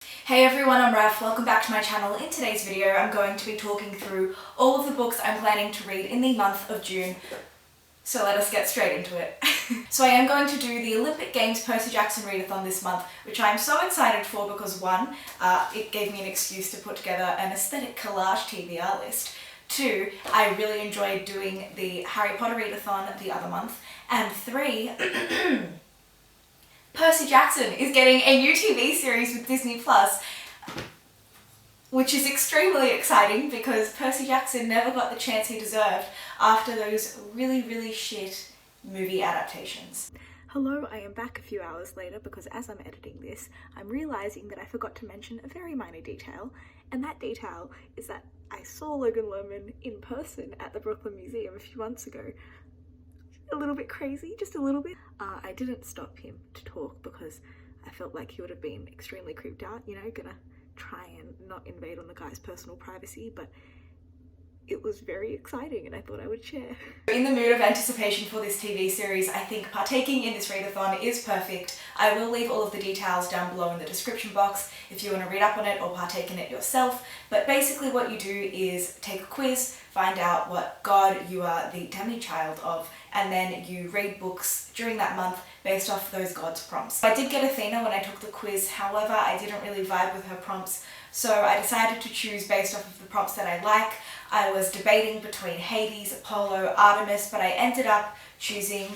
Hey everyone, I'm Raf. Welcome back to my channel. In today's video, I'm going to be talking through all of the books I'm planning to read in the month of June. So let us get straight into it. So I am going to do the Olympic Games Percy Jackson Readathon this month, which I'm so excited for because one, it gave me an excuse to put together an aesthetic collage TBR list. Two, I really enjoyed doing the Harry Potter Readathon the other month. And three, Percy Jackson is getting a new TV series with Disney+, which is extremely exciting because Percy Jackson never got the chance he deserved after those really shit movie adaptations. Hello, I am back a few hours later because as I'm editing this, I'm realising that I forgot to mention a very minor detail, and that detail is that I saw Logan Lerman in person at the Brooklyn Museum a few months ago. A little bit crazy, just a little bit. I didn't stop him to talk because I felt like he would have been extremely creeped out, you know, gonna try and not invade on the guy's personal privacy, but it was very exciting and I thought I would share. In the mood of anticipation for this TV series, I think partaking in this readathon is perfect. I will leave all of the details down below in the description box if you want to read up on it or partake in it yourself. But basically what you do is take a quiz, find out what god you are the demi-child of, and then you read books during that month based off those gods' prompts. I did get Athena when I took the quiz, however I didn't really vibe with her prompts, so I decided to choose based off of the prompts that I like. I was debating between Hades, Apollo, Artemis, but I ended up choosing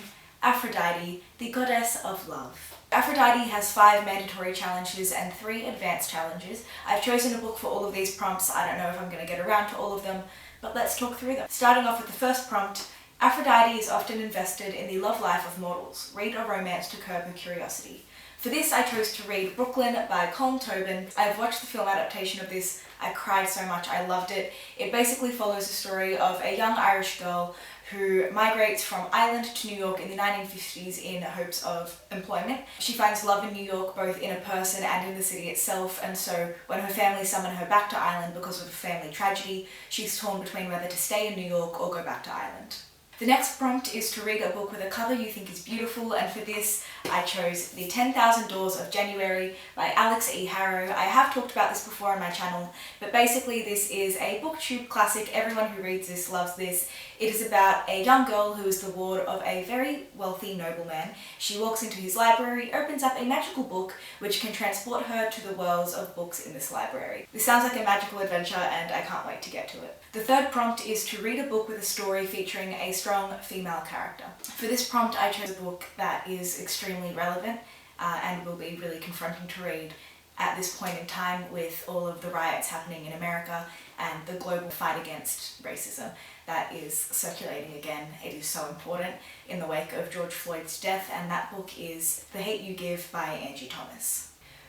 Aphrodite, the goddess of love. Aphrodite has 5 mandatory challenges and 3 advanced challenges. I've chosen a book for all of these prompts. I don't know if I'm going to get around to all of them, but let's talk through them. Starting off with the first prompt, Aphrodite is often invested in the love life of mortals. Read a romance to curb her curiosity. For this, I chose to read Brooklyn by Colm Toibin. I've watched the film adaptation of this. I cried so much, I loved it. It basically follows the story of a young Irish girl who migrates from Ireland to New York in the 1950s in hopes of employment. She finds love in New York, both in a person and in the city itself, and so when her family summon her back to Ireland because of a family tragedy, she's torn between whether to stay in New York or go back to Ireland. The next prompt is to read a book with a cover you think is beautiful, and for this I chose The 10,000 Doors of January by Alix E. Harrow. I have talked about this before on my channel, but basically this is a booktube classic. Everyone who reads this loves this. It is about a young girl who is the ward of a very wealthy nobleman. She walks into his library, opens up a magical book which can transport her to the worlds of books in this library. This sounds like a magical adventure and I can't wait to get to it. The third prompt is to read a book with a story featuring a strong female character. For this prompt I chose a book that is extremely relevant and will be really confronting to read at this point in time with all of the riots happening in America and the global fight against racism that is circulating again. It is so important in the wake of George Floyd's death, and that book is The Hate U Give by Angie.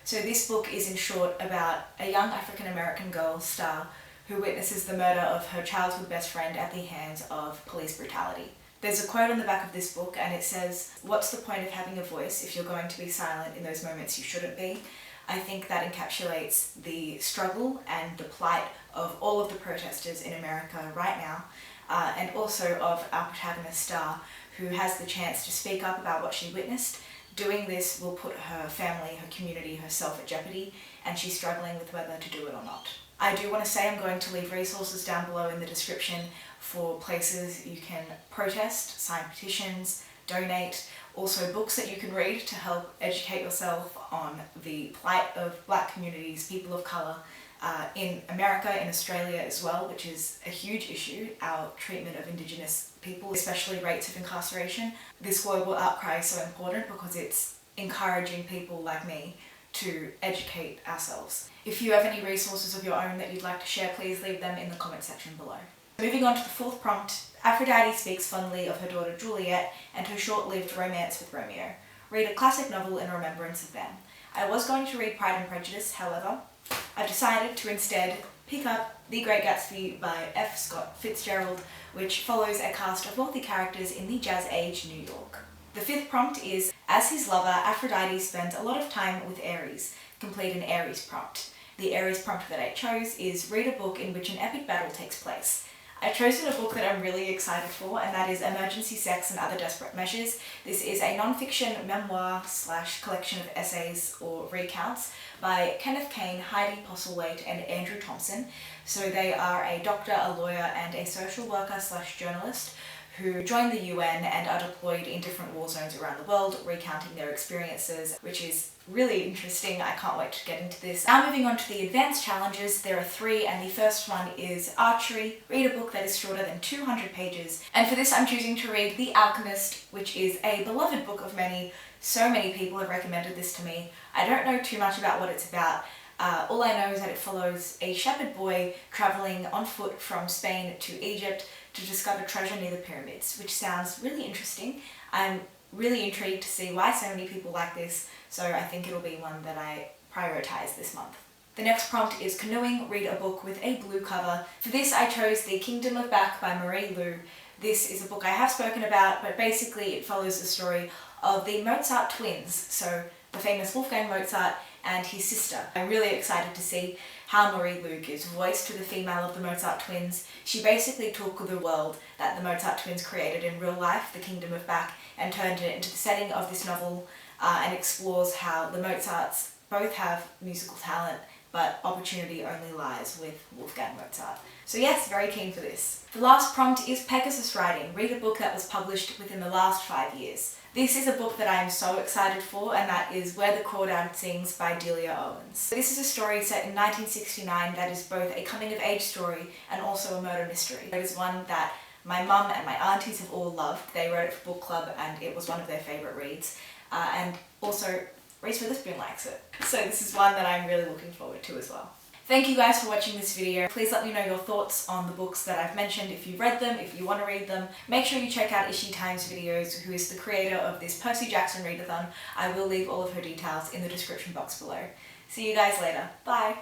So this book is in short about a young African American girl, Star, who witnesses the murder of her childhood best friend at the hands of police brutality. There's a quote on the back of this book and it says, "What's the point of having a voice if you're going to be silent in those moments you shouldn't be?" I think that encapsulates the struggle and the plight of all of the protesters in America right now, and also of our protagonist Star, who has the chance to speak up about what she witnessed. Doing this will put her family, her community, herself at jeopardy, and she's struggling with whether to do it or not. I do want to say I'm going to leave resources down below in the description for places you can protest, sign petitions, donate, also books that you can read to help educate yourself on the plight of black communities, people of colour, in America, in Australia as well, which is a huge issue, our treatment of Indigenous people, especially rates of incarceration. This global outcry is so important because it's encouraging people like me to educate ourselves. If you have any resources of your own that you'd like to share, please leave them in the comment section below. Moving on to the fourth prompt, Aphrodite speaks fondly of her daughter Juliet and her short-lived romance with Romeo. Read a classic novel in remembrance of them. I was going to read Pride and Prejudice, however, I've decided to instead pick up The Great Gatsby by F. Scott Fitzgerald, which follows a cast of wealthy characters in the Jazz Age New York. The fifth prompt is, as his lover, Aphrodite spends a lot of time with Ares. Complete an Ares prompt. The Ares prompt that I chose is read a book in which an epic battle takes place. I've chosen a book that I'm really excited for, and that is Emergency Sex and Other Desperate Measures. This is a non-fiction memoir / collection of essays or recounts by Kenneth, Cain, Heidi, Postlewait and Andrew Thomson. So they are a doctor, a lawyer and a social worker / journalist who joined the UN and are deployed in different war zones around the world, recounting their experiences, which is really interesting. I can't wait to get into this. Now moving on to the advanced challenges, there are 3, and the first one is archery. Read a book that is shorter than 200 pages. And for this I'm choosing to read The Alchemist, which is a beloved book of many. So many people have recommended this to me. I don't know too much about what it's about. All I know is that it follows a shepherd boy travelling on foot from Spain to Egypt to discover treasure near the pyramids, which sounds really interesting. I'm really intrigued to see why so many people like this, so I think it'll be one that I prioritise this month. The next prompt is canoeing. Read a book with a blue cover. For this I chose The Kingdom of Back by Marie Lu. This is a book I have spoken about, but basically it follows the story of the Mozart twins, so the famous Wolfgang Mozart and his sister. I'm really excited to see how Marie Lu gives voice to the female of the Mozart twins. She basically took the world that the Mozart twins created in real life, the Kingdom of Back, and turned it into the setting of this novel and explores how the Mozarts both have musical talent, but opportunity only lies with Wolfgang Mozart. So yes, very keen for this. The last prompt is Pegasus Writing. Read a book that was published within the last 5 years. This is a book that I am so excited for, and that is Where the Crawdads Sings by Delia Owens. This is a story set in 1969 that is both a coming-of-age story and also a murder mystery. It is one that my mum and my aunties have all loved. They read it for book club and it was one of their favourite reads. And also Reese Witherspoon likes it. So this is one that I'm really looking forward to as well. Thank you guys for watching this video. Please let me know your thoughts on the books that I've mentioned, if you've read them, if you want to read them. Make sure you check out Ishi Times videos, who is the creator of this Percy Jackson readathon. I will leave all of her details in the description box below. See you guys later. Bye!